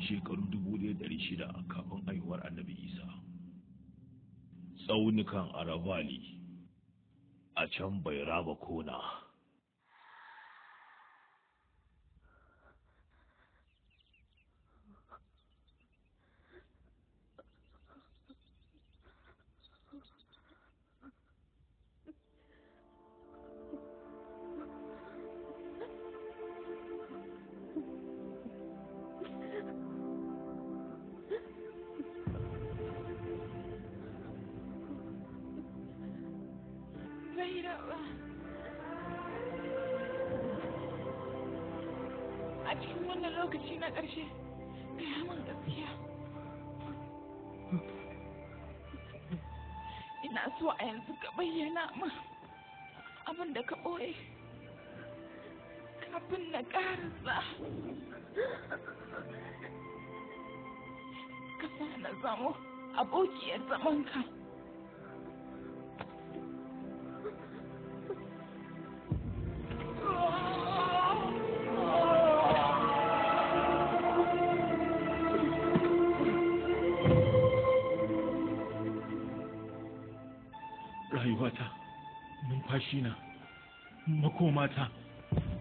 Shekaru 1600 kafin haihuwar Annabi Isa. Tsaunukan Aravali a can bai raba kona. A cikin wannan lokaci na ƙarshe, gaya min gaskiya. Ina so a yanzu ka bayyana min abin da ka ɓoye kafin na ƙarasa. Ka sa na zamo abokiyar zamanka. Rayuwata, numfashina, makomata,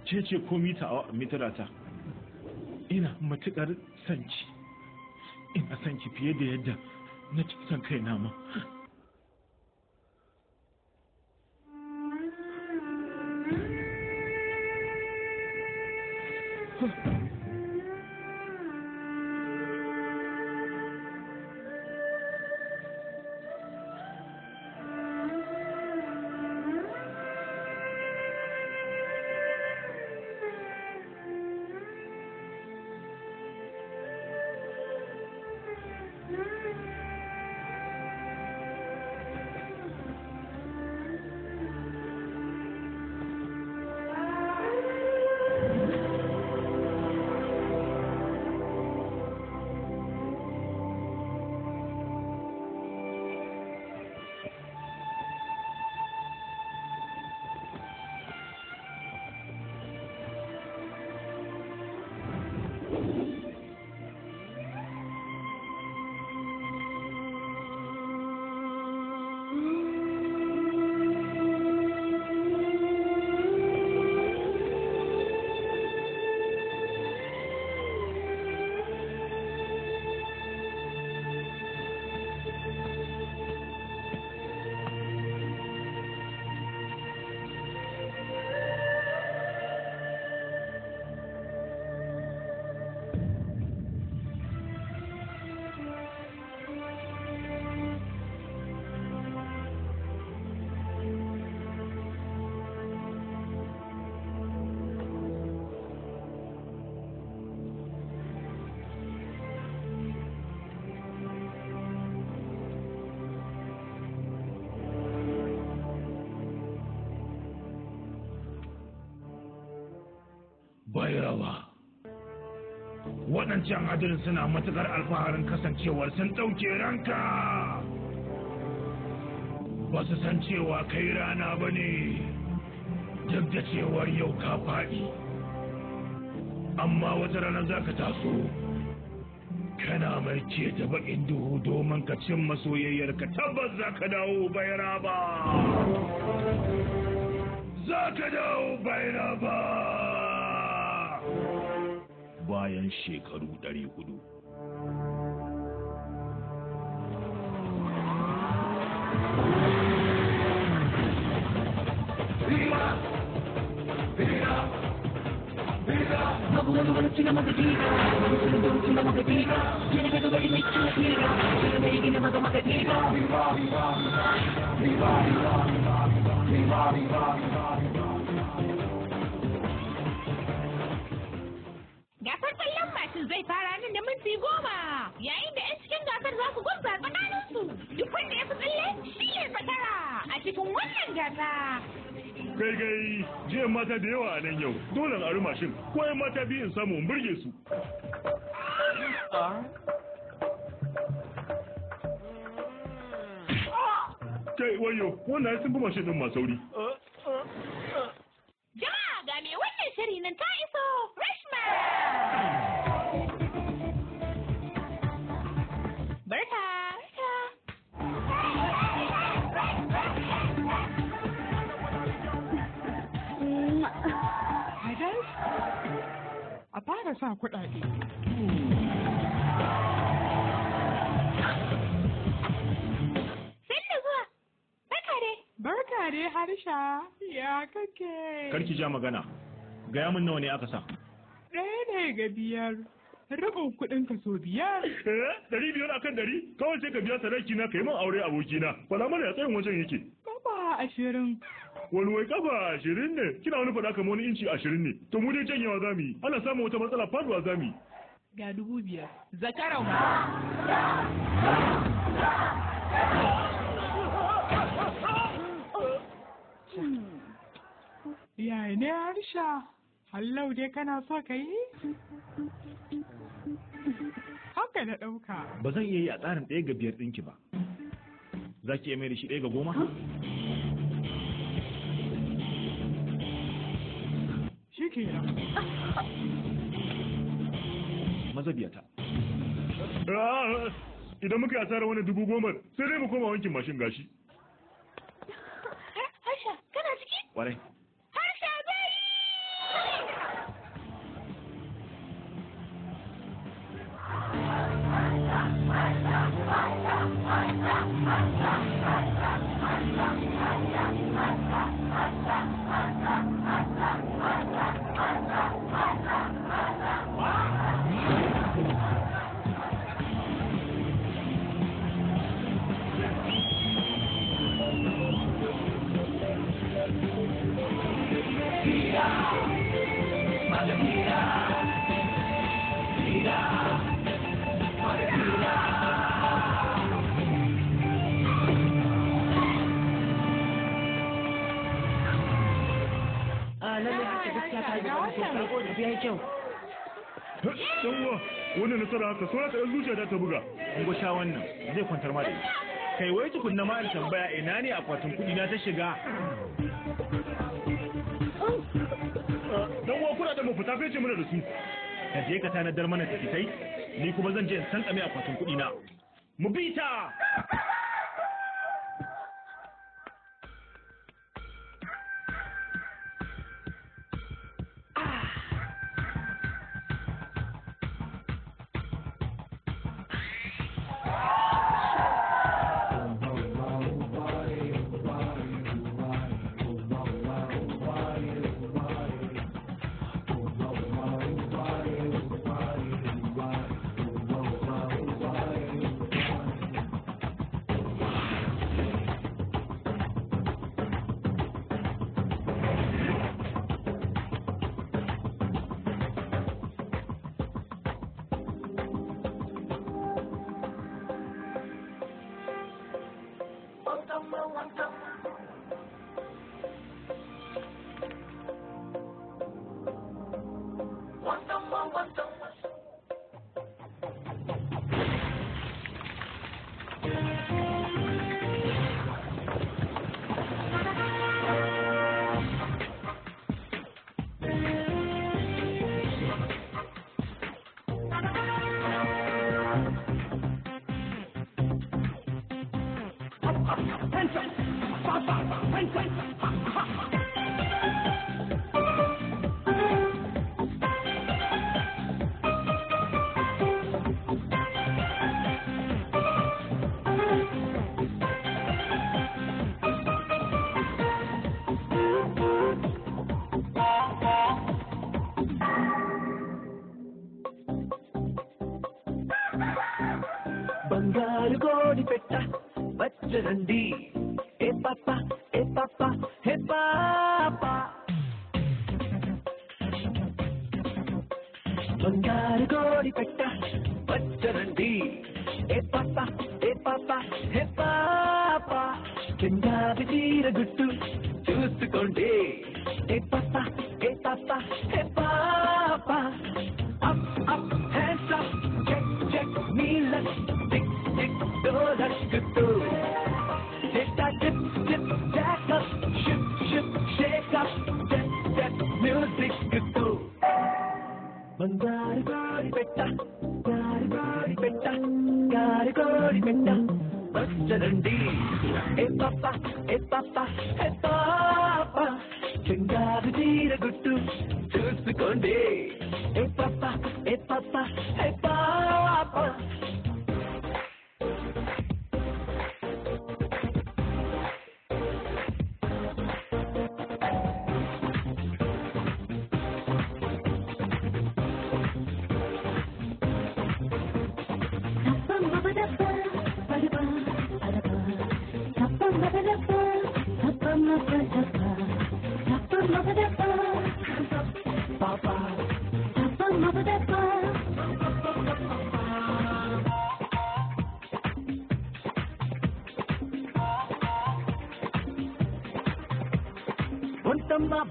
ce komi ta a mitarata. Ina matuƙar sanki, ina sanki fiye da yadda na san kaina ma. Bayrawa, waɗancan hadirin suna matuƙar alfaharin kasancewar sun ɗauke ranka. Ba su san cewa kai rana ba ne, duk da cewar yau ka faɗi. Amma wata rana za ka taso, kana mai ce ta baƙin duhu domin ka cimma soyayyarka. Tabbas za ka dawo Bayrawa. Za ka dawo Bayrawa. Bayan shekaru 400. Gasar kwallon mashin zai fara nan da minti 10, yayin da 'yan cikin gasar za su gwabza tsakaninsu. Duk wanda ya fi tsalle shi ne zakara a cikin wannan gasa. Kai, jiyan mata da yawa a nan yau, dole a mashin, ko 'yan mata biyun samu burge su. wayo wannan sun fi mashin din masu sauri. Jama'a ga me wannan shiri nan ta iso Rashma. Barka. A fara sa kuɗaɗe. Sanda zuwa. Barka dai Harsha. Ya kake? Karki ja magana. Gaya min nawa ne aka sa? Ɗaya ne ga 5. Rabin kuɗin ka so 5. 500 akan 100? Kawai sai ka biya sadaki na kai min aure abokina. Fala mana ya tsayin wajen yake. Kafa 20. Wani wai kafa 20 ne? Kina wani faɗa kamar wani inci 20 ne. To mu dai janyewa zamu yi. Ana samun wata matsala faduwa zamu yi. Ga 5,000. Zakarau. Yaya ne Harsha? Hallau dai kana so ka yi? Haka na ɗauka. Ba zan iya yi a tsarin 1 ga 5 ɗinki ba. Za ki iya mai da shi 1 ga 10? Shi ke nan. Maza biya ta. Idan muka yi asarar wani 10,000 sai dai mu koma wankin mashin gashi. Harsha, kana ciki? Warai. Harsha zai! Yawwa, wannan nasara haka so ta zuciya ta buga. An go sha wannan zai kwantar ma da ita. Kai wai tukunna ma in tambaya ina ne akwatin kudi na ta shiga. Dan wa kuna da mu fita fece mana da su. Ka je ka tanadar mana tikitai, ni kuma zan je in san tsame akwatin kudi na. Mu bi ta. బంగారు కోడి పెట్ట వచ్చరండి ఏ పాప ఏ పాప hey పాప బంగారు కోడి పెట్ట వచ్చరండి ఏ పాప ఏ పాప హే పాప కిందాది తీర గుట్టు చూసుకోండి ఏ పాప ఏ పాప హే పాప up up hands up check check మీ లక్ టిక్ టిక్ డోలక్ గుట్టు చెట్టా టిప్ బంగారు కోడి పెట్ట గారి కోడి పెట్ట వచ్చరండి ఏ పాప చెంగారు చీర గుట్టు చూసుకోండి ఏ పాప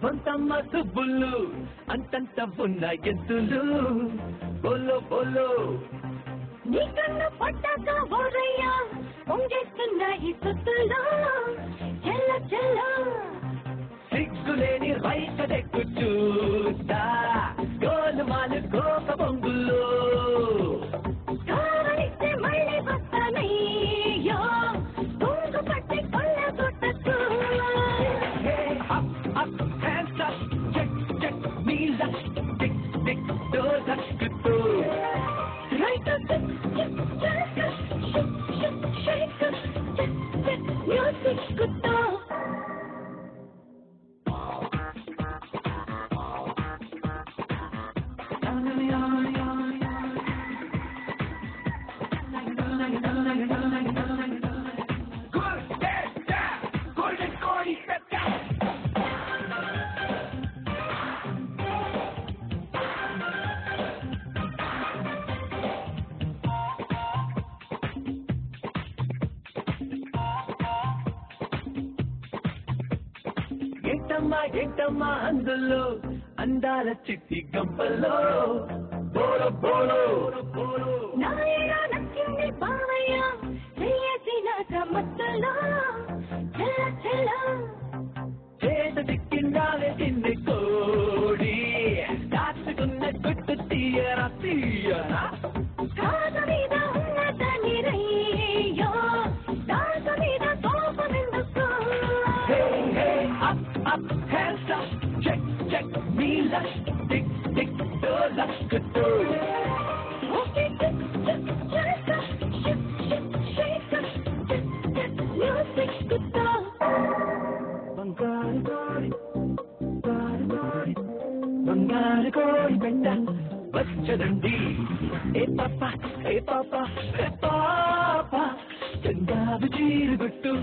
బొంతమ్మ సుబ్బులు అంతంత ఉన్న ఎద్దులు బోలో బోలో నీకన్నా పట్టాక ఓరయ్యా పొంగేస్తున్న ఈ సుత్తులు చెల్ల చెల్ల సిగ్గులేని రైత దెక్కు చూస్తా గోలుమాలు కోక బొంగులు కావలిస్తే మళ్ళీ వస్తానయ్యో తూగు పట్టి కొల్ల కొట్టకు hands up check knees up tick tick toes up to right up shake music good ఏంటమ్మా అందులో అందాల చిట్టి గంపల్లో బోలో బోలో నాయనా నచ్చింది బావయ్య చేసిన గమ్మత్తులో చెల్ల చెల్ల చేత చిక్కిండాలే తిండి కోడి దాచుకున్న గుట్టు తీయరా కాదు మీద ఉన్న దాని రయ్యో దాసు మీద కోపమెందుకో up hands up check knees up tick tick toes up to okay shake music good బంగారు కోడి పెట్ట వచ్చదండి ఏ పాప చందాలు చీరు గుట్టు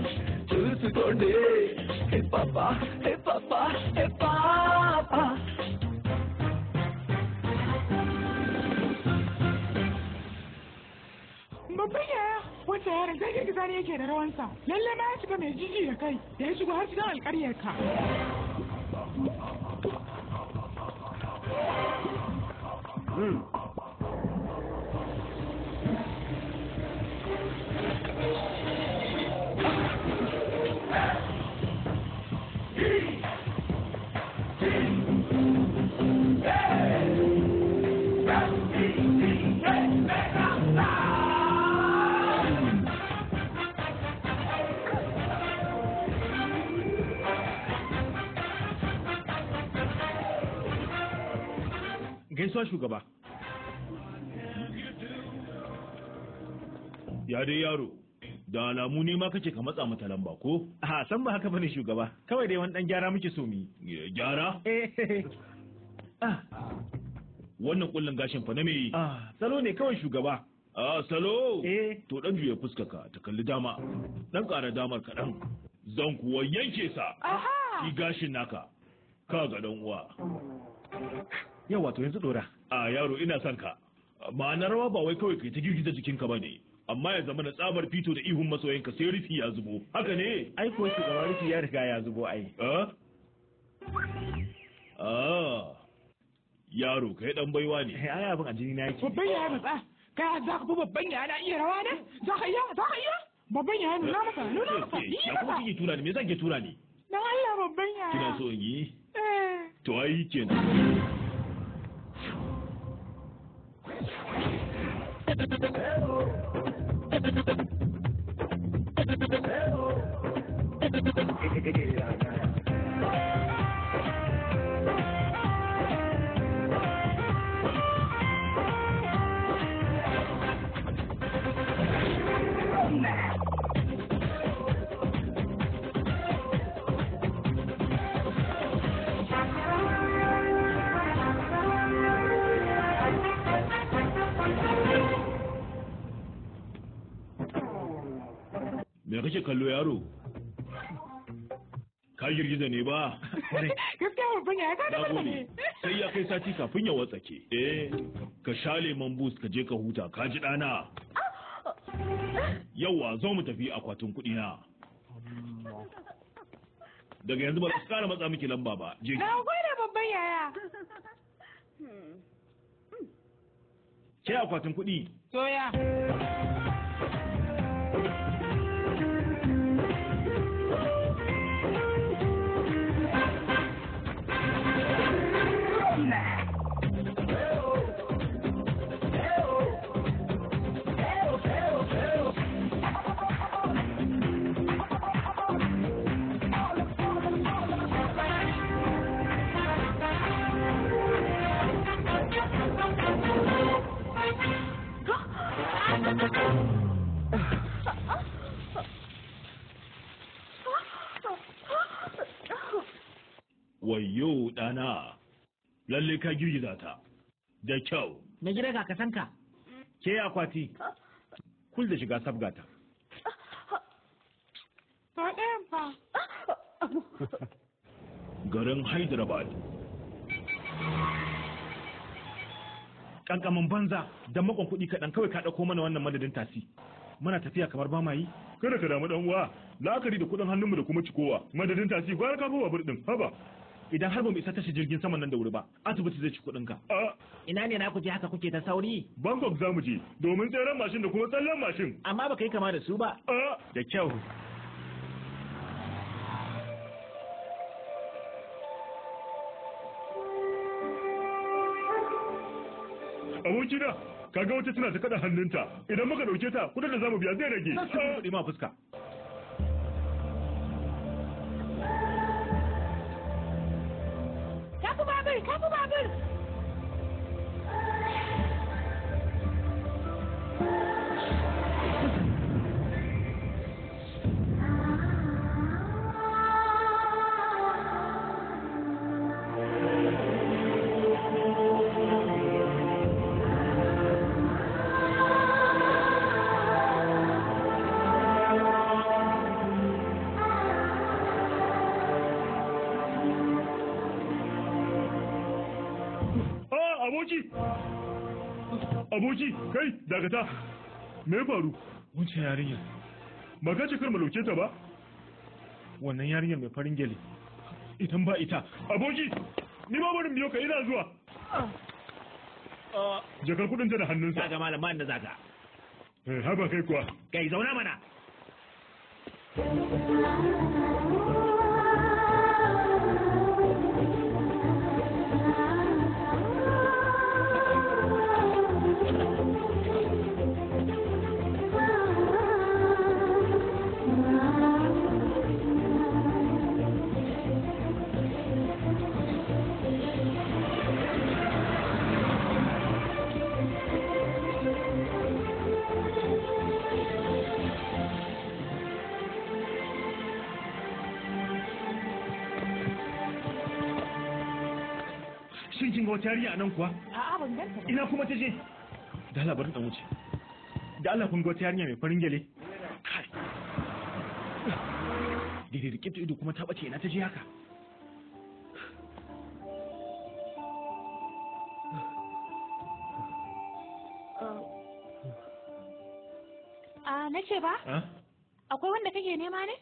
చూసుకోండి ఏ పాప babban yaya wata yaron sai girgiza ne yake da rawansa lalle ma ya cika mai jiji da kai da ya shigo har cikin alƙaryarka gaisuwa shugaba. Ya dai yaro, da alamu ne ma kake ka matsa mata lamba ko? A san ba haka bane shugaba, kawai dai wani dan gyara muke so mu yi. Gyara? Wannan kullun gashin fa na me? Salo ne kawai shugaba. Salo? To dan juya fuskaka ta kalli dama. Dan ƙara damar kaɗan. Zan kuwa yanke sa. Shi gashin naka. Ka ga dan uwa. Yawa to yanzu dora. Yaro ina son ka. Ma'anar rawa ba wai kawai kai ta girgiza jikinka bane. Amma ya zama na tsabar fito da ihun masoyinka sai rufi ya zubo. Haka ne? Ai ko shugaba rufi ya riga ya zubo ai. Yaro kai dan baiwa ne. Ai abin a jini na yake. Babban yaya matsa. Kai za ka fi babban yaya na iya rawa ne? Za ka iya? Babban yaya nuna masa. Ya kuma kike tura ni? Me zan ke tura ni? Dan Allah babban yaya. Kina so in yi? To ai kenan. Me kake kallo yaro? Ka girgiza ne ba? Gaskiya babban yaya ka da ne. Sai ya kai sati kafin ya watsake. Ka sha lemon boost ka je ka huta, ka ji ɗana. Yawwa zo mu tafi akwatin kuɗi na. Daga yanzu ba za su kara matsa miki lamba ba. Je. Na gode babban yaya. Ke akwatin kuɗi. Soya. Wayyo ɗana, lalle ka girgiza ta. Da kyau. Na gida ga kasanka. Ke akwati, kul da shiga sabgata. To ɗayan fa. Garin Hyderabad. Kankamin banza da makon kuɗi kaɗan kawai ka ɗauko mana wannan madadin tasi. Muna tafiya kamar ba ma yi. Kada ka damu ɗan uwa, la'akari da kuɗin hannunmu da kuma cikowa. Madadin tasi gwara ka babur ɗin, haba. Idan har ba mu isa tashi jirgin saman nan da wuri ba, asibiti zai ci kuɗin ka. Ina ne na ku je haka kuke ta sauri? Bangkok za mu je, domin tseren mashin da kuma tsallen mashin. Amma ba kai kama da su ba. Da kyau. Abokina, kaga wata tana ta kada hannunta. Idan muka dauke ta, kudin da zamu biya zai rage. Kudi ma fuska. Kafu babur, kafu babur. Aboki, kai, dakata. Me ya faru? Wancan yarinyar. Ba ka ce kar malauke ta ba? Wannan yarinyar mai farin gele. Idan ba ita. Aboki, ni ma barin biyo ka ina zuwa. Jakar kudin ta da hannunsa. Zaga malam ba inda zaga. Haba kai kuwa. Kai zauna mana. Kin ga wata yarinya a nan kuwa? A'a ban ganta ba. Ina kuma ta je? Da Allah bari dan wuce. Da Allah kun ga wata yarinya mai farin gele? Kai. Dede rike ta ido kuma ta bace ina ta je haka? Na ce ba? Akwai wanda kake nema ne?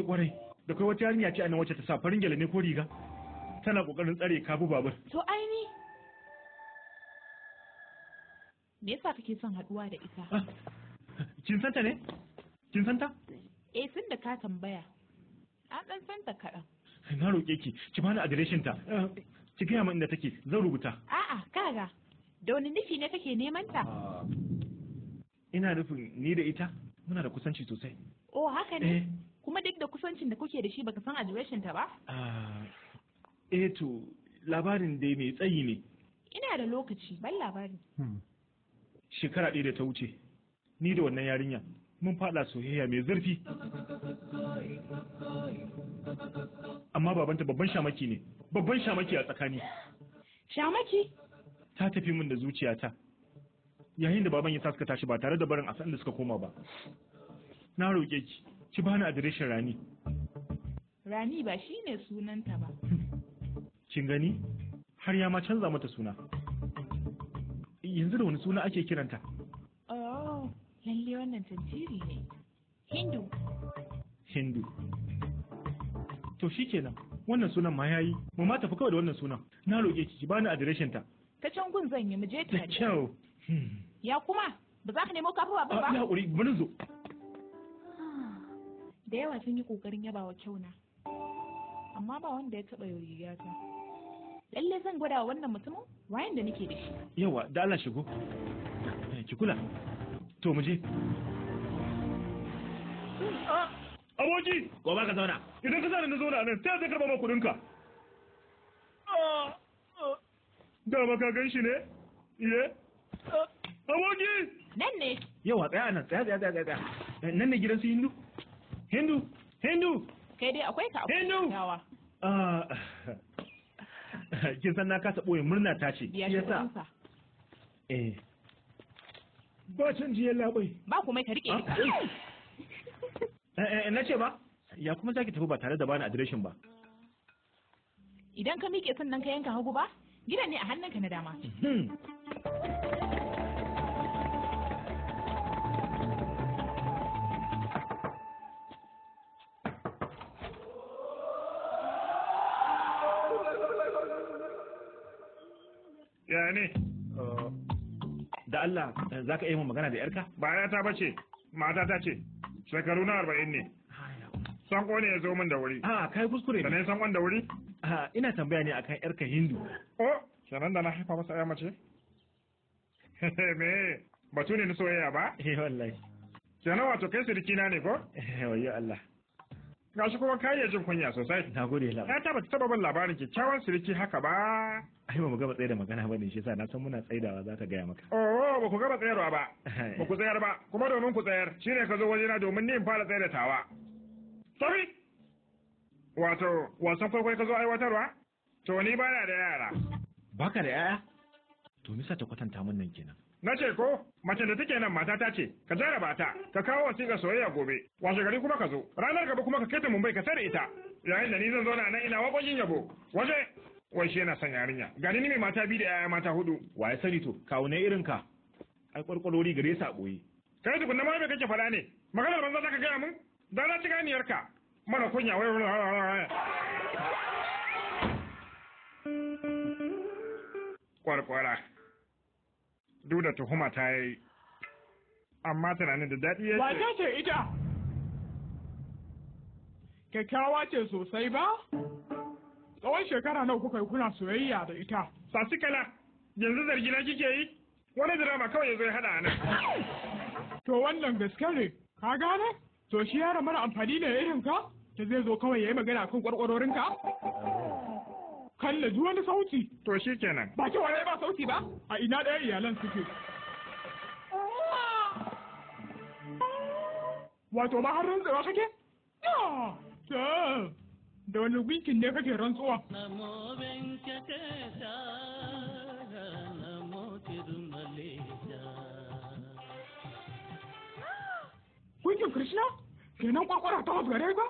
Kwarai. Da kai wata yarinya ce a nan wacce ta sa farin gele ne ko riga? Tana kokarin tsare kabu babur. To aini. Me yasa kake son haduwa da ita? Kin santa ne? Kin santa? Sun da ka tambaya. A dan santa kaɗan. Na roƙe ki bani adireshin ta. Ki gaya min inda take, zan rubuta. A'a, kaga. Da wani nufi ne kake neman ta? ina nufin ni da ita muna da kusanci sosai. Oh haka ne. Kuma duk da kusancin da kuke da shi baka san adireshin ta ba? To labarin dai mai tsayi ne. Ina da lokaci ban labari. Shekara 1 da ta wuce ni da wannan yarinya mun fada soyayya mai zurfi. Amma babanta babban shamaki ne, babban shamaki a tsakani. Shamaki? Ta tafi min da zuciyata. Yayin da baban ya sa suka tashi ba tare da barin a san da suka koma ba. Na roƙe ki bani adireshin Rani. Rani ba shine sunanta ba. Kin gani? Har ya ma canza mata suna. Yanzu da wani suna ake kiranta? Oh, lalle wannan tantiri ne. Hindu. To shikenan, wannan sunan ma yayi. Mu ma tafi kawai da wannan sunan. Na roƙe ki bani adireshin ta. Ta can gun zan yi mu je tare. Da kyau. Ya kuma, ba za ka nemo kafa ba ba? Ya haƙuri, bari zo. Da yawa sun yi ƙoƙarin yabawa kyauna. Amma ba wanda ya taɓa yau rigata. Lalle zan gwada wa wannan mutumin wayan da nake da shi. Yawa, da Allah shigo. Ki kula. To mu je. Aboki! Ko ba ka zauna? Idan ka sani na zauna nan, sai zai karɓa ma kuɗinka. Dama ka gan shi ne? Iye? Aboki! Nan ne. Yawa, tsaya nan, tsaya. Nan ne gidan su Hindu? Hindu! Kai dai akwai ka Hindu! yawa. Kin san na kasa ɓoye murna ta ce. Biya shi kuɗinsa. Ba canji ya labai. Ba kuma ka riƙe ka. Na ce ba? Ya kuma zaki tafi ba tare da bani adireshin ba. Idan ka miƙe sannan ka yanka hagu ba, gidan ne a hannunka na dama. Ya ne? Da Allah, za ka iya mun magana da ‘yarka? Ba ya ta bace, mata ta ce, shekaru na 40 ne. Sanko ne ya zo min da wuri. Kai kuskure ne. Da ne sankon da wuri? Ina tambaya ne akan ‘yarka Hindu. Oh, kenan da na haifa masa ‘ya mace? Me, batu ne na soyayya ba? Wallahi. Kenan wato kai sirikina ne ko? Wayyo Allah. Gashi kuma ka iya jin kunya sosai. Na gode Allah. Ya taba ban labarin kyakkyawan siriki haka ba. Ai ba mu gaba tsaye da magana bane shi yasa na san muna tsaidawa za ka gaya maka. Oh, ba ku gaba tsayarwa ba. Ba ku tsayar ba, kuma domin ku tsayar shine ka zo wajena domin ni in fara tsayar da tawa. Sorry. Wato, wasan kwaikwayo ka zo aiwatarwa? To ni bana da yara. Baka da yaya? To misa ta kwatanta mun nan kenan. Na ce ko, mace da take nan mata ta ce, ka jaraba ta, ka kawo wasiƙar soyayya gobe, washe gari kuma ka zo, ranar gaba kuma ka kai ta Mumbai ka tare ita, yayin da ni zan zauna nan ina waƙoƙin yabo, waje, wai shi yana son yarinya, gani ni mai mata 2 da yaya mata 4. Wa ya sani to, kawo ne irin ka, ai kwarkwarori gare sa ɓoye. Kai tukunna ma me kake faɗa ne, maganar banza za ka gaya mun, da na ci ganiyarka, mana kunya wai. Kwarkwara. Duk da tuhuma ta yi, amma tunanin da daɗi ya ce. Wace ce ita? Kyakkyawa ce sosai ba? Tsawon shekara nawa kuka yi kuna soyayya da ita? Sasikala, yanzu zargina kike yi? Wani drama kawai ya zo ya haɗa nan. To wannan gaske ne, ka gane? To shi yaron mara amfani ne irin ka? Da zai zo kawai ya yi magana kan kwarkwarorinka? Kalle ji wani sauti. To shi kenan. Ba cewa ya ba sauti ba? A ina ɗaya iyalan suke. Wato ba har rantsuwa kake? Da wani winkin ne kake rantsuwa? Winkin Krishna? Kenan kwakwara ta wasu gare ka?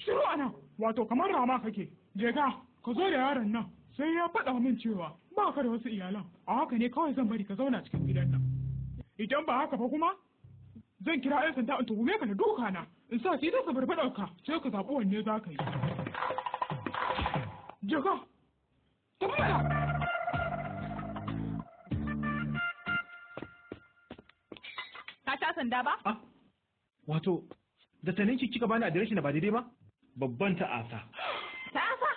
Shiru ana, wato kamar rama kake, je ka zo da yaron nan, sai ya faɗa min cewa ba ka da wasu iyalan, a haka ne kawai zan bari ka zauna cikin gidan nan. Idan ba haka ba kuma, zan kira 'yan sanda in tuhume ka da duka na, in sa sai ka barbaɗa ka, sai ka zaɓi wanne za ka yi. Je ka, tafi mana! Ka sha sanda ba? Wato, da taninki kika bani adireshin da ba daidai ba? Babban ta'asa. Ta'asa?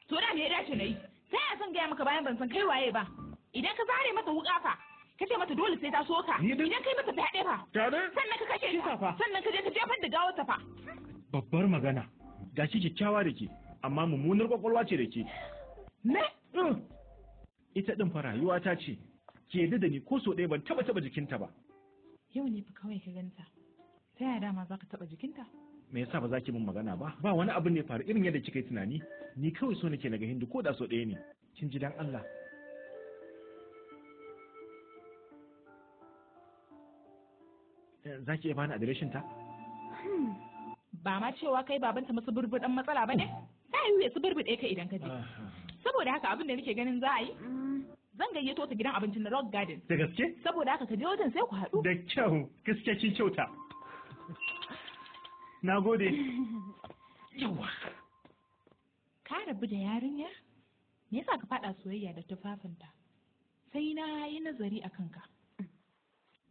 To da me ya dace na yi? Sai a san gaya maka bayan ban san kai waye ba. idan ka zare mata wuka fa ka ce mata dole sai ta so ka idan kai mata fyaɗe fa sannan ka kashe ta sannan ka je ka jefar da gawar ta fa babbar magana gashi kyakkyawa da ke amma mummunar kwakwalwa ce da ke me ita din fa rayuwa ta ce ke da ni ko so ɗaya ban taba jikinta ba yau ne fa kawai ka ganta ta yaya dama za ka taba jikinta me yasa ba za ki min magana ba wani abin ne faru irin yadda kika yi tunani ni kawai so nake naga Hindu ko da so ɗaya ne kin ji dan Allah za ki iya bani adireshin ta ba ma cewa kai babanta masu burbuɗan matsala ba ne ta yi ya su burbuɗe ka idan ka je saboda haka abin da nake ganin za a yi zan gayyato ta gidan abincin na Rock Garden da gaske saboda haka ka je wajen sai ku haɗu da kyau gaske kin kyauta na gode yawa ka rabu da yarinya me yasa ka faɗa soyayya da tufafinta sai na yi nazari a kanka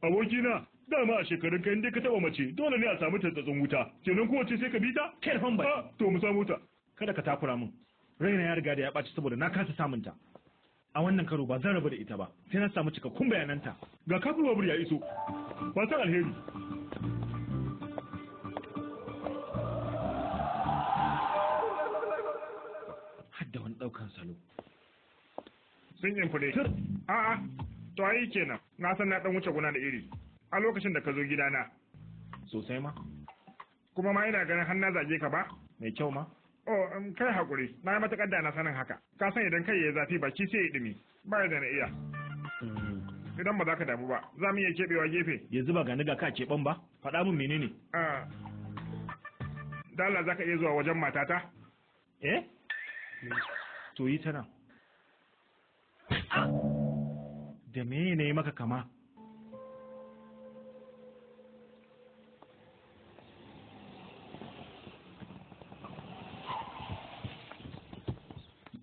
abokina dama a shekarun ka inda ka taba mace dole ne a samu tattatsun wuta kenan kowace sai ka bi ta kai fan ba to mu samu ta kada ka takura min raina ya riga da ya ɓaci saboda na kasa samun ta a wannan karo ba zan rabu da ita ba sai na samu cikakkun bayananta ga kafin babur ya iso fatan alheri hadda wani ɗaukan salo sun yin fure a'a to ayi kenan na san na dan wuce guna da iri a lokacin da ka zo gidana sosai ma kuma ma ina ganin har na zage ka ba mai kyau ma oh kai hakuri na yi matakar da na sanin haka ka san idan kai ya zafi baki sai ya dumi ba da na iya idan ba za ka damu ba za mu iya keɓewa gefe yanzu ba gani ga ka keɓen ba faɗa min menene dala za ka iya zuwa wajen matata to yi ta nan da me ne maka kama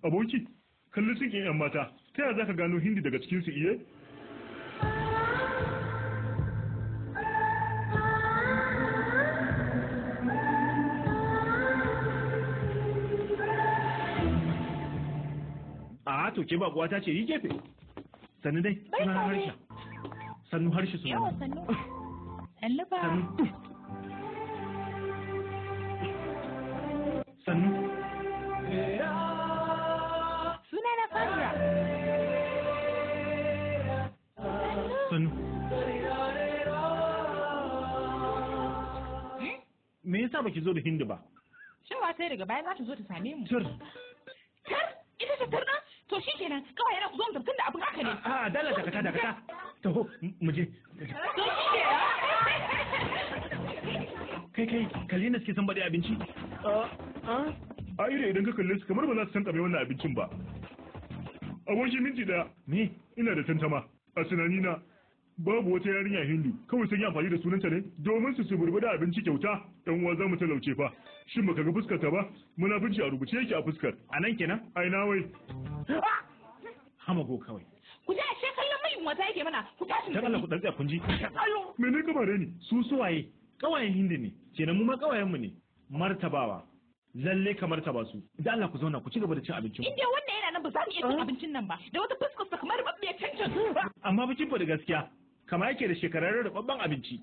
aboki kalli sun yan mata ta yaya za ka gano Hindi daga cikinsu iye a to ke babuwa ta ce yi gefe sannu dai suna harshe sannu harshe suna yawa sannu sannu ba sannu suna na fara sannu me yasa baki zo da Hindi ba cewa sai daga baya za ta zo ta same mu tur ita ce turna to shi kenan kawai yana ku zo mu tun da abin haka ne a dala dakata taho mu je to shi kenan kai kalli na suke san baɗe abinci a ire idan ka kalle su kamar ba za su san kame wannan abincin ba aboki minti daya me ina da tantama a tunanina babu wata yarinya Hindu kawai sun yi amfani da sunanta ne domin su burbuda abinci kyauta dan uwa za mu talauce fa shin baka ga fuskar ta ba munafunci a rubuce yake a fuskar a nan kenan ai na wai hamago kawai ku je ashe kallon mai wata yake mana ku tashi dan Allah ku dan tsaya kun ji me ne kamare ni su suwaye kawayen Hindu ne kenan mu ma kawayen mu ne martabawa lalle ka martaba su da Allah ku zauna ku ci gaba da cin abincin in dai wannan yana nan ba za mu iya cin abincin nan ba da wata fuskar sa kamar babbiya cancan amma ba kin da gaskiya kama yake da shekararren rababban abinci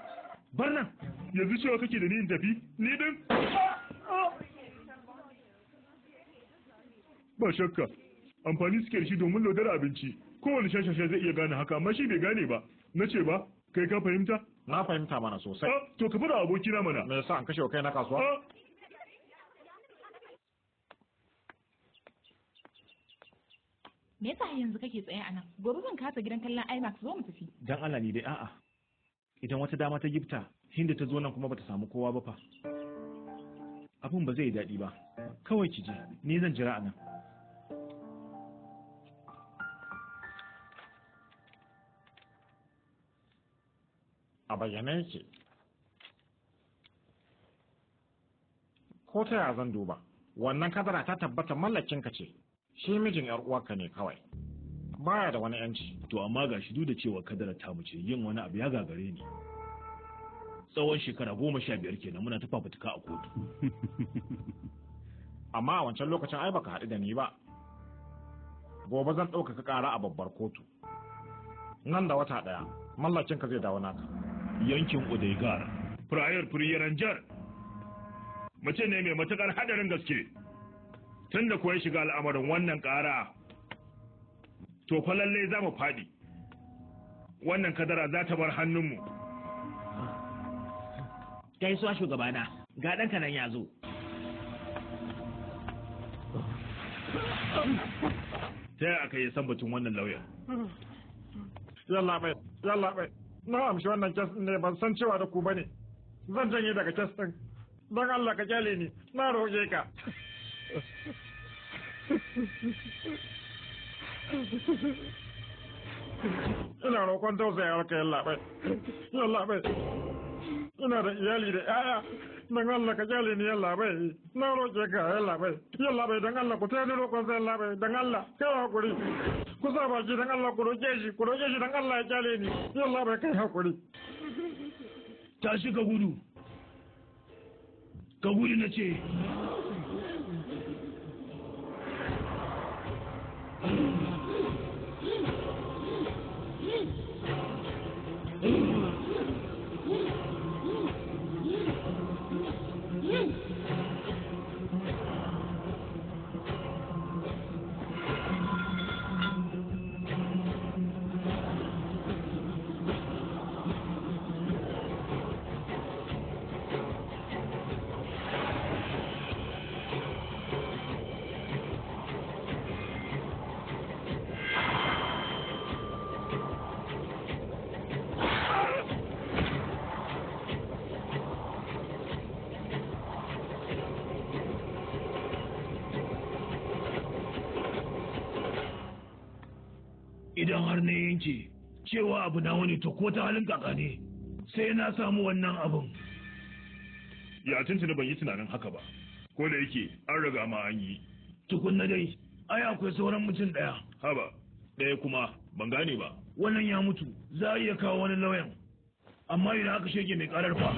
bar nan yanzu cewa kake da ni in tafi ni din ba shakka amfani suke da shi domin lodar abinci kowane shashashe zai iya gane haka amma shi bai gane ba na ce ba kai ka fahimta na fahimta mana sosai to ka fada abokina mana me yasa an kashe kai na kasuwa me yasa yanzu kake tsaye a nan gobe zan kasa gidan kallon IMAX zo mu tafi dan Allah ni dai a'a idan wata dama ta gifta Hindu ta zo nan kuma bata samu kowa ba fa abun ba zai yi daɗi ba kawai ki je ni zan jira a nan a bayyane yake ko ta yaya zan duba wannan kadara ta tabbata mallakinka ce shi mijin yar uwarka ne kawai baya da wani yanci to amma ga shi duk da cewa kadara ta mu ce yin wani abu ya gagare ni tsawon shekara 15 kenan muna ta fafutuka a kotu amma a wancan lokacin ai baka haɗu da ni ba gobe zan ɗaukaka ƙara a babbar kotu. Nan da wata ɗaya, mallakinka zai dawo naka. Yankin Udaigar, Firayar Firiyaranjar, mace ne mai matuƙar haɗarin gaske. Tun da kuwa shiga al'amarin wannan ƙara, to fa lallai za mu faɗi. Wannan kadara za ta bar hannunmu. Gaisuwa shugabana, ga ɗanka nan ya zo. Ta yi aka yi san batun wannan lauyan? Yalla bai, na amshi wannan kes ne ban san cewa da ku bane. Zan janye daga kes ɗin. Don Allah ka kyale ni, na roƙe ka. Ina roƙon tausayawar ka yalla bai. Ina da iyali da 'ya'ya. Don Allah ka kyale ni yalla bai. Na roƙe ka yalla bai. Yalla bai don Allah ku taya ni roƙon sa yalla bai. Don Allah kai hakuri. Ku sa baki don Allah ku roƙe shi don Allah ya kyale ni. Yalla bai kai hakuri. Tashi ka gudu. Ka gudu na ce. Idan har na yanke cewa abu na wani to ko ta halin kaka ne sai na samu wannan abun. Ya tuntuni ban yi tunanin haka ba, ko da yake an riga ma an yi. Tukunna dai, ai akwai sauran mutum ɗaya. Haba, ɗaya kuma ban gane ba. Wannan ya mutu, za a iya kawo wani lauyan. Amma idan aka shege mai ƙarar fa.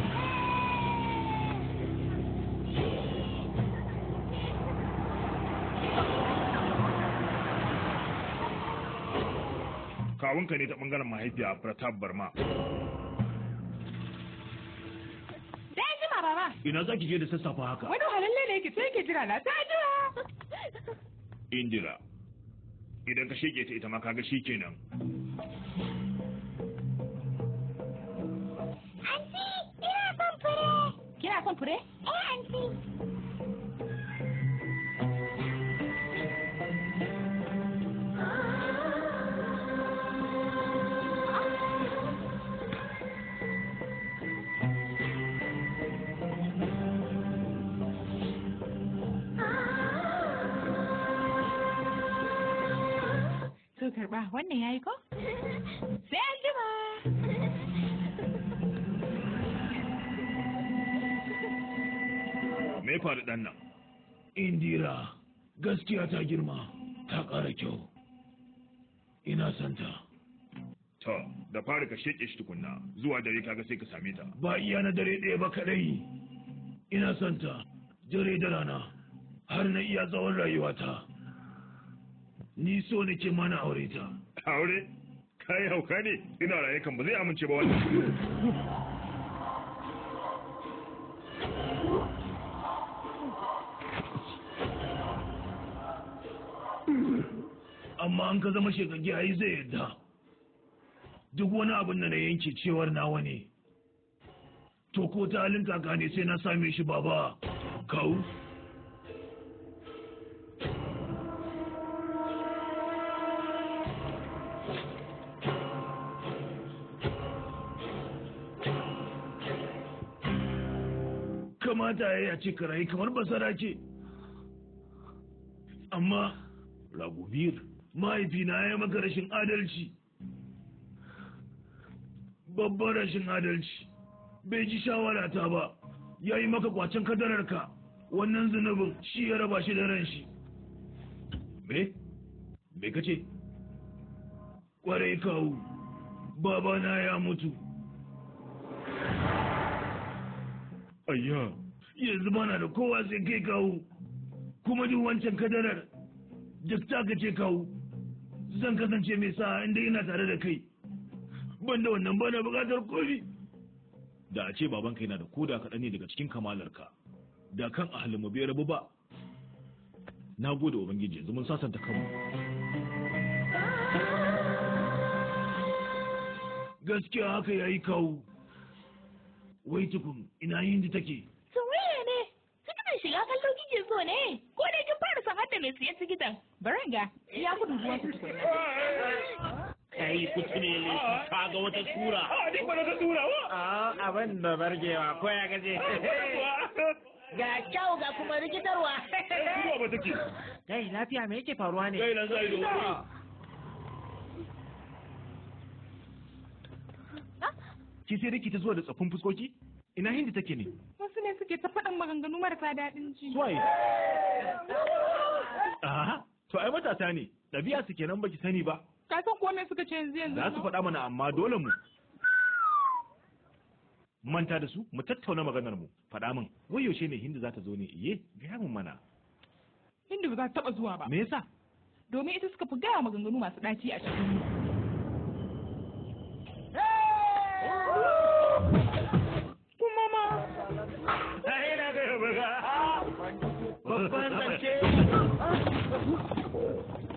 Kawunka ne ta bangaren mahaifiya Pratap Barma. Da jima baba. Ina zaki je da sassafa haka? Wani halalle ne yake sai yake jira na ta jira. Indira. Idan ka shege ta ita ma kaga shikenan. Anti, ina son fure. Kina son fure? Anti. Karba wannan yayi ko? Sai an jima. Me faru dan nan? Indira, gaskiya ta girma, ta ƙara kyau. Ina santa. To, da fari ka sheke shi tukunna, zuwa dare kaga sai ka same ta. Ba iya na dare ɗaya ba kadai. Ina santa, dare da rana, har na iya tsawon rayuwata. Ni so nake mana aure ta. Aure? Kai hauka ne? Ina raye kan ba zai amince ba wannan. Amma an ka zama shekage ai zai yadda. Duk wani abin da na yanke cewar nawa ne. To ko ta halin kaka ne sai na same shi baba. Kawu? Kamata ya ce karayi kamar basara ce. Amma Ragubir, mahaifina ya maka rashin adalci. Babban rashin adalci. Bai ji shawarata ba, ya yi maka kwacen kadararka. Wannan zunubin shi ya raba shi da ran shi. Me kace? Kwarai kawu, babana ya mutu. Ayya, yanzu bana da kowa sai kai kawo, kuma duk wancan kadarar duk taka ce kawo, zan kasance mai sa inda ina tare da kai. Banda wannan bana buƙatar komi. Da a ce babanka yana da koda kaɗan ne daga cikin kamalarka, da kan ahalin mu bai rabu ba. Na gode Ubangiji, yanzu mun sasanta kanmu. Gaskiya haka yayi kawo. Wai tukun ina yin da take? Soyayya ne. Tikitin shiga kallo kike so ne? Ko dai kin fara san hadda mai siyan tikitin? Baranga, ya kudin zuwa ku tukun. Kai kutune ne ka ga wata sura. Duk ba ta sura wa? Abin da bargewa ko ya gaje. Ga kyau ga kuma rikitarwa. Sura ba take. Kai lafiya me yake faruwa ne? Kai nan zai do. Ki sai dake ta zuwa da tsaffin fuskoki? Ina Hindi take ne? Wasu ne suke ta faɗin maganganu marasa daɗin ji. Suwaye? To ai matasa ne, ɗabi'a su kenan baki sani ba. Ka san ko me suka ce yanzu? Za su faɗa mana amma dole mu. Manta da su, mu tattauna maganar mu. Faɗa min, wai yaushe ne Hindi za ta zo ne? Iye, gaya min mana. Hindi ba za ta taɓa zuwa ba. Me yasa? Domin ita suka fi gaya maganganu masu ɗaci a cikin mu. Kuma ma. Ai na ga buga. Babban zance.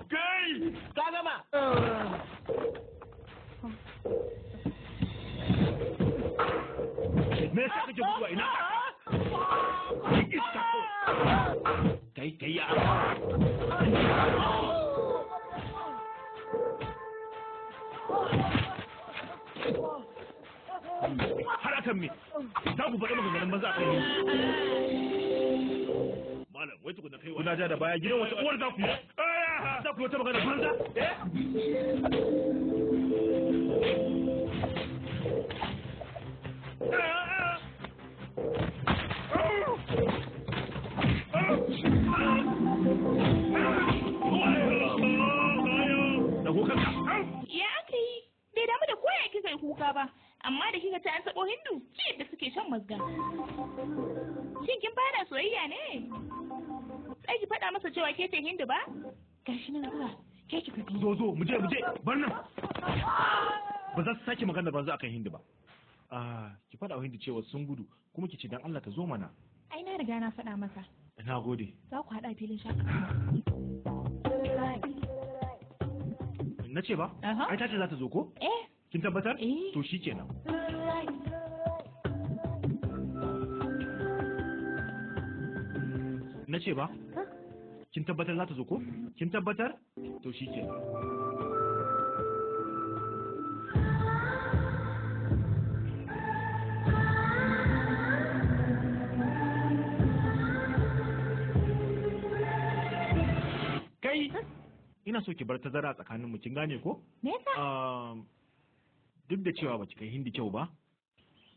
Kai! Ka gama. Me yasa kake zuwa ina? Kai ya. Har akan me? Za ku faɗi maganganun banza a kan yi. Malam, wai tukuna kai kuna ja da baya gidan wata uwar za ku yi. Za ku yi wata magana banza? Ya aka yi, bai damu da koya kika yi kuka ba, amma da kika ta an taɓo Hindu, ce yadda suke shan mazga. Shin kin fara soyayya ne? Sai ki faɗa masa cewa ke ce Hindu ba? Gashi nan zuwa, ke ki fito. Zo, mu je, bar nan. Ba za su sake magana banza akan Hindu ba. Ki faɗa wa Hindu cewa sun gudu, kuma ki ce dan Allah ta zo mana. Ai na riga na faɗa masa. Na gode. Za ku haɗa filin shakatawa. Na ce ba? Ai ta ce za ta zo ko? Kin tabbatar? To shi kenan. Na ce ba? Kin tabbatar za ta zo ko? Kin tabbatar? To shi kenan. Kai! Ina so ki bar tazara tsakanin mu kin gane ko? Me yasa? Duk da cewa baki kai Hindi kyau ba,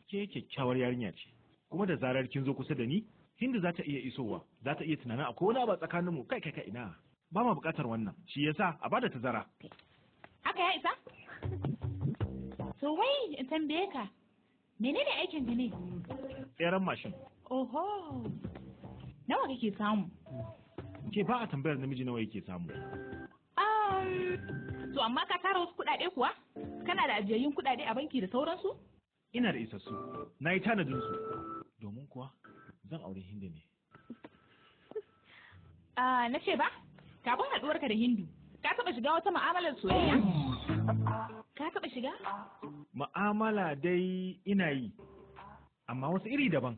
ke kyakkyawar yarinya ce. Kuma da zarar kin zo kusa da ni, Hindi za ta iya isowa, za ta iya tunanin akwai wani abu tsakanin mu. Kai ina. Ba ma buƙatar wannan. Shi yasa a bada tazara. Haka ya isa? So wai in tambaye ka, menene aikin ka ne? Tseren mashin. Oho. Nawa kake samu? Ke ba a tambayar namiji nawa yake samu. To amma ka tara wasu kuɗaɗe kuwa? Kana da ajiyayyun kuɗaɗe a banki da sauransu? Ina da isassu. Na yi tanadin su. Domin kuwa zan aure Hindi ne. Na ce ba? Kafin haɗuwarka da Hindu, ka taɓa shiga wata mu'amalar soyayya? Ka taɓa shiga? Mu'amala dai ina yi, amma wasu iri daban,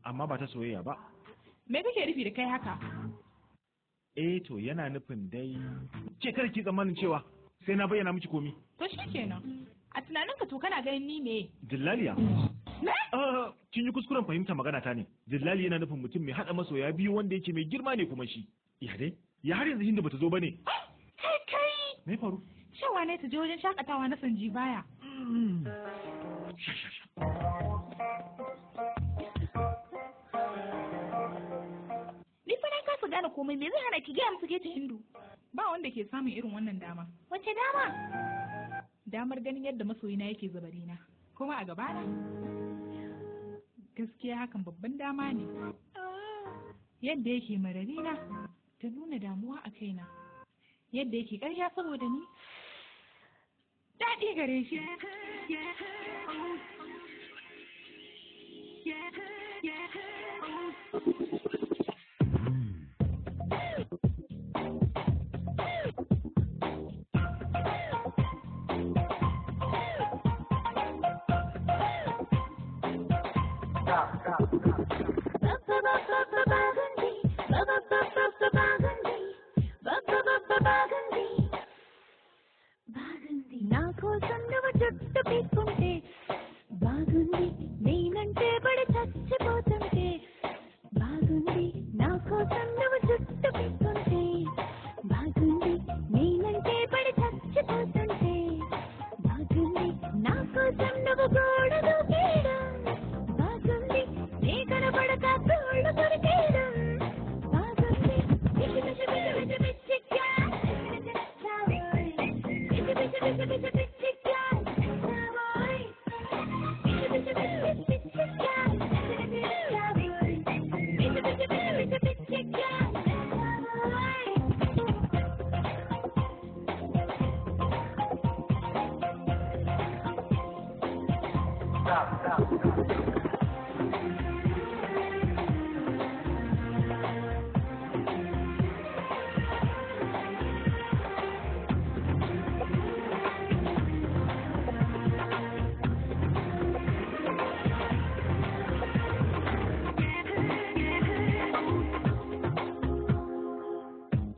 amma ba ta soyayya ba. Me kake nufi da kai haka? To yana nufin dai ke kada ki tsammanin cewa sai na bayyana miki komi. To shi kenan. A tunaninka to kana ganin ni me? Dillaliya. Me? Kin yi kuskuren fahimta magana ta ne. Dillali yana nufin mutum mai haɗa masoya biyu wanda yake mai girma ne kuma shi. Ya dai? Ya har yanzu Hindu bata zo bane. Kai. Me faru? Cewa ne ta je wajen shakatawa na Sanji baya. Ni fa na kasa gane komai, me zai hana ki gaya musu ke ta Hindu? Ba wanda ke samun irin wannan dama. Wace dama? Damar ganin yadda masoyina yake zabarina, kuma a gabana. Gaskiya hakan babban dama ne. Yadda yake mararina ta nuna damuwa a kaina. yadda yake ƙarya saboda ni daɗi gare shi.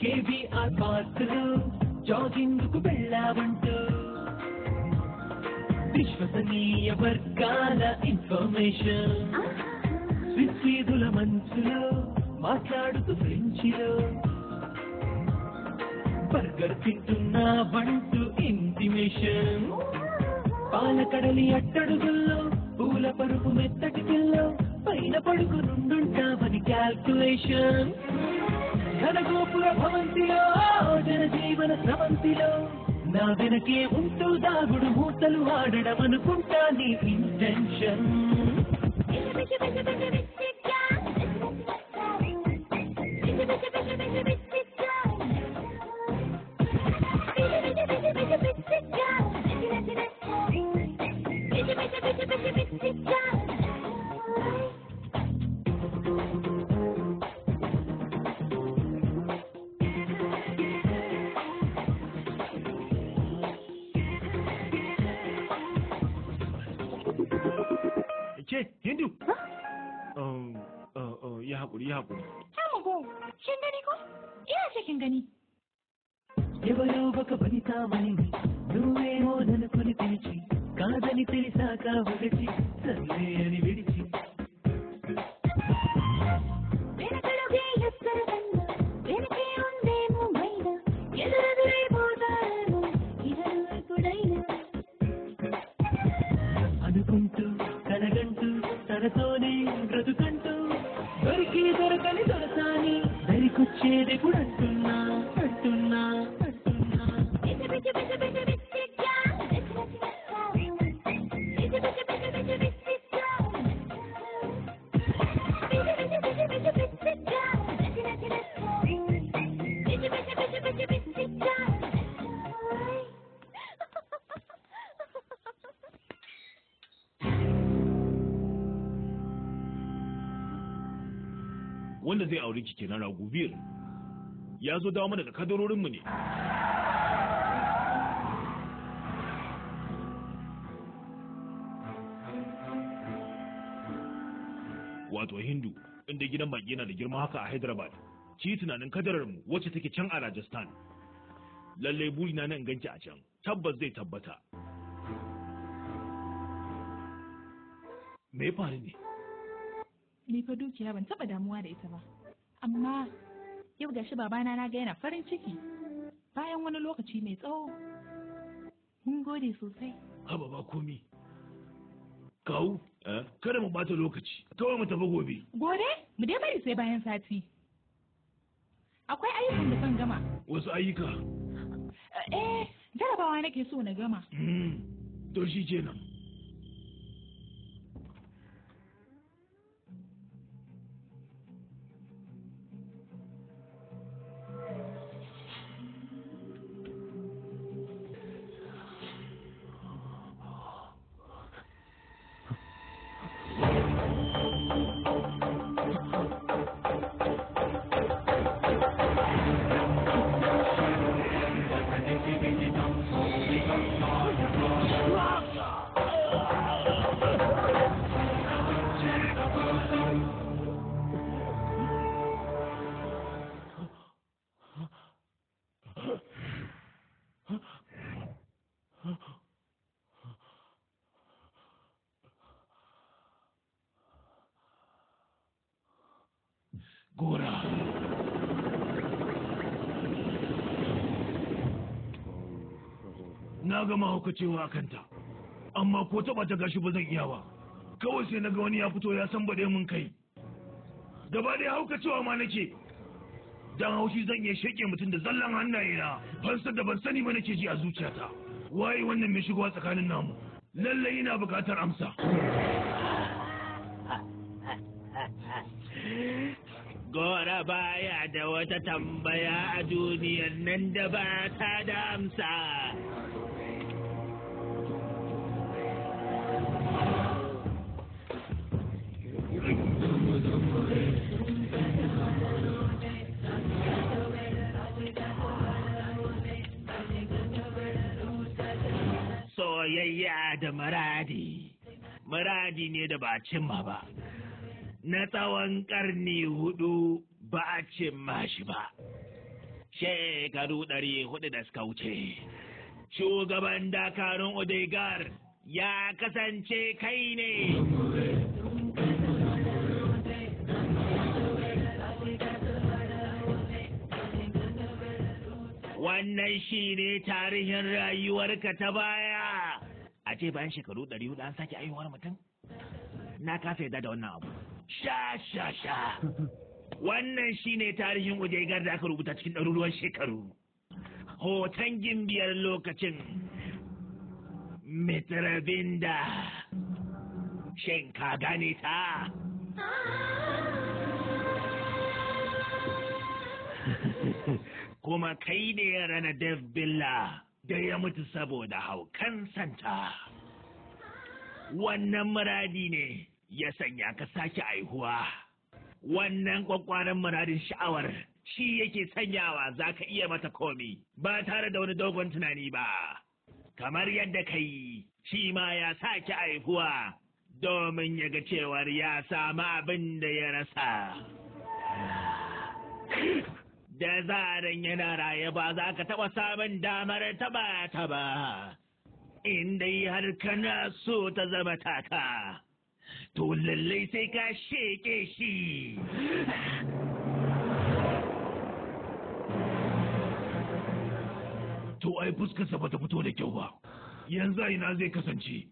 KBR పార్కులు జాగింగ్కు వెళ్ళావంటూ విశ్వసనీయ వర్గాల information Swiss వీధుల మంచులో మాట్లాడుతూ ఫ్రెంచిలో బర్గర్ తింటున్నావంటూ ఇంటిమేషన్ పాలకడలి అట్టడుగుల్లో పూల పరుపు మెత్తటి పిల్లో పైన పడుకునుండుంటావని క్యాల్కులేషన్ ఘనగోపుర భవంతిలో జనజీవన స్రవంతిలో నా వెనకే ఉంటూ దాగుడు మూతలు ఆడడం అనుకుంటా నీ intention Ke, Hindu? Ya haƙuri. Tamugo, kin gani ko? Ina ce kin gani. ఎవరో ఒక ఫలితామని నువ్వేమో ననుకుని పిలిచి కాదని తెలిసాక ఒకటి సర్లే అని విడిచి అనుకుంటూ కలగంటూ తనతోనే బ్రతుకంటూ దొరికి దొరకని దొరసాని దరికొచ్చేది కూడా అంటున్నా Wanda zai aure ki kenan Ragubir ya zo dawo mana da kadarorinmu ne. Wato Hindu, inda gidan baki yana da girma haka a Hyderabad, ki tunanin kadararmu wacce take can a Rajasthan. Lallai burina nan ganki a can, tabbas zai tabbata. Me faru ne? Ni fa dukiya ban taba damuwa da ita ba. Amma yau gashi babana na ga yana farin ciki. Bayan wani lokaci mai tsawo. Mun gode sosai. Haba ba komi. Kawu, kada mu bata lokaci. Kawai mu tafi gobe. Gobe? Mu dai bari sai bayan sati. Akwai ayyukan da zan gama. Wasu ayyuka? Jarabawa nake so na gama. To shi kenan. Gora. Na gama haukacewa a kanta, amma ko taɓa ta gashi ba zan iya ba. Kawai sai na ga wani ya fito ya san baɗe mun kai. Gaba ɗaya haukacewa ma nake. Dan haushi zan iya sheke mutum da zallan hannayena. Fansar da ban sani ba nake ji a zuciyata. Waye wannan mai shigowa tsakanin namu? Lallai ina buƙatar amsa. Gora baya da wata tambaya a duniyar nan da ba ta da amsa. Soyayya da muradi ne da ba cimma ba. Na tsawon ƙarni 4 ba a cimma shi ba. Shekaru 400 da suka wuce, shugaban dakarun Odegar ya kasance kai ne. Wannan shi ne tarihin rayuwarka ta baya. A ce bayan shekaru 400 an sake aihuwar mutum? Na kasa yadda da wannan abu. Sha. Wannan shine tarihin Odegar da aka rubuta cikin ɗaruruwan shekaru. Hoton gimbiyar lokacin Mitrabinda. Shin ka gane ta? Kuma kai ne rana Billa da ya mutu saboda haukan santa. Wannan muradi ne ya sanya ka sake aihuwa. Wannan kwakwaran muradin sha'awar shi yake sanyawa za ka iya mata komi ba tare da wani dogon tunani ba. Kamar yadda ka yi, shi ma ya sake aihuwa domin ya ga cewar ya samu abin da ya rasa. Da zaran yana raye ba za ka taɓa samun damar taɓa ta ba. In dai har kana so ta zama taka, to lallai sai ka sheke shi. To ai fuskarsa bata fito da kyau ba, yanzu ina zai kasance.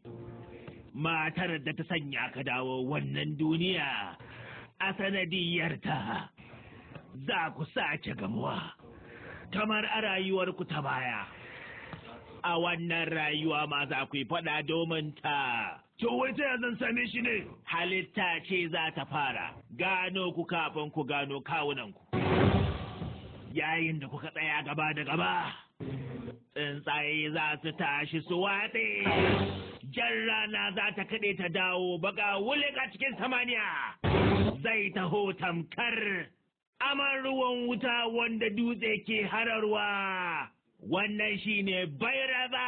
Matar da ta sanya ka dawo wannan duniya a sanadiyarta za ku sace gamuwa, kamar a rayuwarku ta baya. A wannan rayuwa ma za ku yi faɗa domin ta. To wai ta zan same shi ne? Halitta ce za ta fara gano ku kafin ku gano kawunanku. Yayin da kuka tsaya gaba da gaba, tsuntsaye za su tashi su watse. Jan rana za ta kaɗe ta dawo baka wulik a cikin samaniya. Zai taho tamkar aman ruwan wuta wanda dutse ke hararwa. Wannan shi ne Bairaba!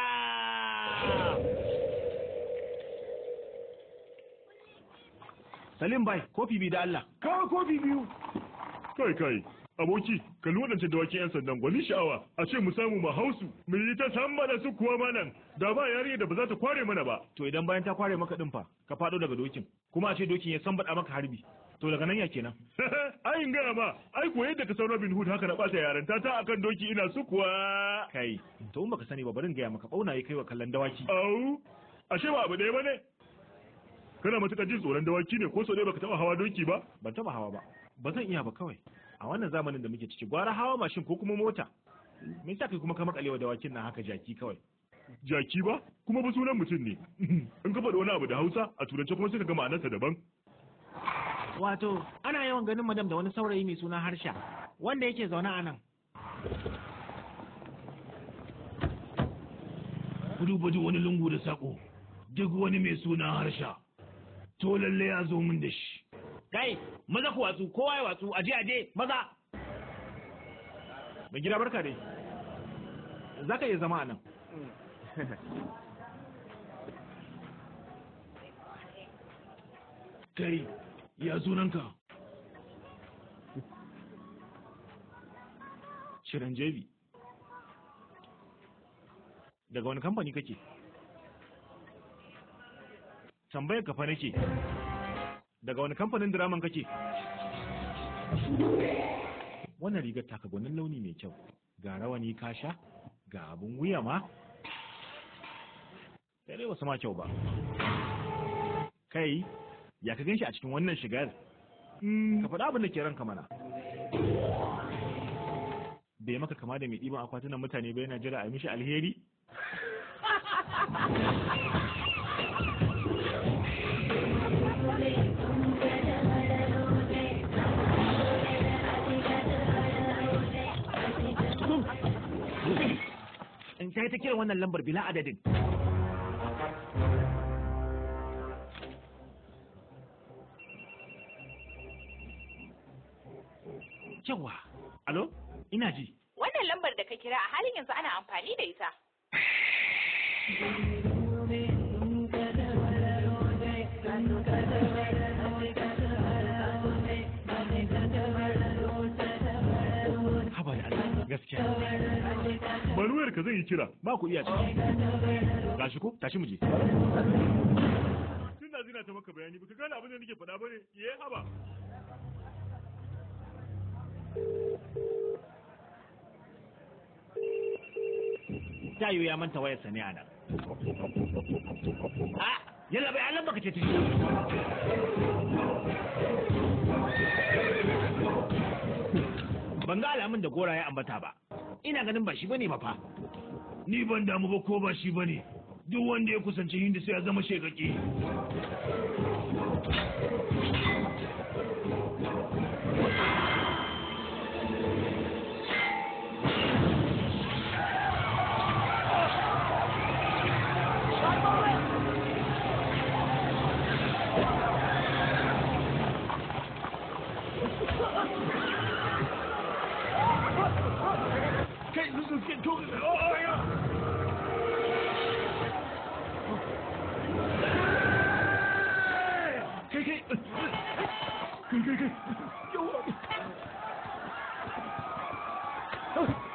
Salim bai, kofi biyu da Allah. Kawo kofi biyu. Kai, aboki, kalli waɗancan dawakin 'yan sandan gwani sha'awa. A ce mu samu ma hausu, mu yi ta samba da su kuwa manan. Da ba yarinya da ba za ta kware mana ba. To idan bayan ta kware maka ɗin fa, ka faɗo daga dokin. Kuma a ce dokin ya sambaɗa maka harbi. To daga nan ya kenan. Ai in gaya ma, ai ko yadda ka san Robin Hood haka na ɓata yaranta ta akan doki ina su kuwa. Kai, to in baka sani ba barin gaya maka ɓauna ya kai wa kallon dawaki. Au, ashe ba abu ɗaya ba ne? Kana matuƙar jin tsoron dawaki ne ko so ɗaya baka taɓa hawa doki ba? Ban taɓa hawa ba. Ba zan iya ba kawai. A wannan zamanin da muke ciki gwara hawa mashin ko kuma mota. Me yasa kai kuma ka makalewa dawakin nan haka jaki kawai? Jaki ba? Kuma ba sunan mutum ne. In ka faɗi wani abu da Hausa a turance kuma sai ka ga ma'anarsa daban. Wato, ana yawan ganin madam da wani saurayi mai suna Harsha, wanda yake zaune a nan. Kudu wani lungu da sako, duk wani mai suna Harsha. To lalle ya zo min da shi. Kai, maza ku watsu, kowa ya watsu, aje, maza! Mai gida barka dai. Za ka iya zama a nan. Kai, ya sunanka? Shiranjebi. Daga wani kamfani kake? Tambayar kafa nake. Daga wani kamfanin diraman kake? Wannan rigar taka gwanin launi mai kyau, ga rawani ka sha, ga abun wuya ma. Sai dai wasu ma kyau ba. Kai, ya ka ganshi a cikin wannan shigar? Ka faɗa abin da ke ranka mana. Bai maka kama da mai ɗiban akwatunan mutane ba yana jira a mishi alheri? In sai ta kira wannan lambar bila adadin. Yawa, alo, ina ji. Wannan lambar da ka kira a halin yanzu ana amfani da ita. Haba da Allah, gaskiya. Manuwar ka zai yi kira, ba ku iya ciki. Gashi ko, tashi mu je. Tun da zina ta maka bayani, baka gane abin da nake faɗa bane, haba. Tayo ya manta wayarsa ne a nan. Yalla bai Allah baka ce ta ban ga alamun da gora ya ambata ba. Ina ganin ba shi bane mafa. Ni ban damu ba ko ba shi bane. Duk wanda ya kusanci Hindu sai ya zama shegaki.